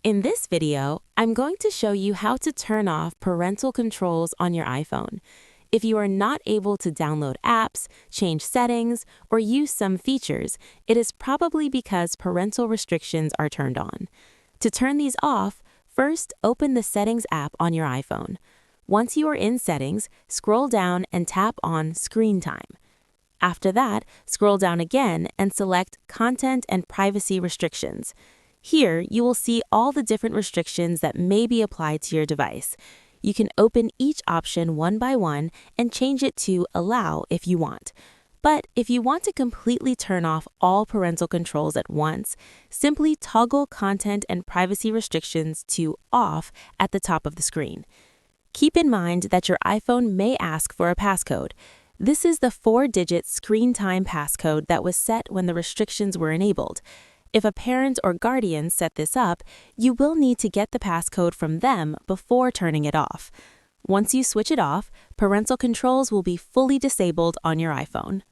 In this video, I'm going to show you how to turn off parental controls on your iPhone. If you are not able to download apps, change settings, or use some features, it is probably because parental restrictions are turned on. To turn these off, first open the Settings app on your iPhone. Once you are in Settings, scroll down and tap on Screen Time. After that, scroll down again and select Content and Privacy Restrictions. Here, you will see all the different restrictions that may be applied to your device. You can open each option one by one and change it to Allow if you want. But if you want to completely turn off all parental controls at once, simply toggle Content and Privacy Restrictions to Off at the top of the screen. Keep in mind that your iPhone may ask for a passcode. This is the 4-digit screen time passcode that was set when the restrictions were enabled. If a parent or guardian set this up, you will need to get the passcode from them before turning it off. Once you switch it off, parental controls will be fully disabled on your iPhone.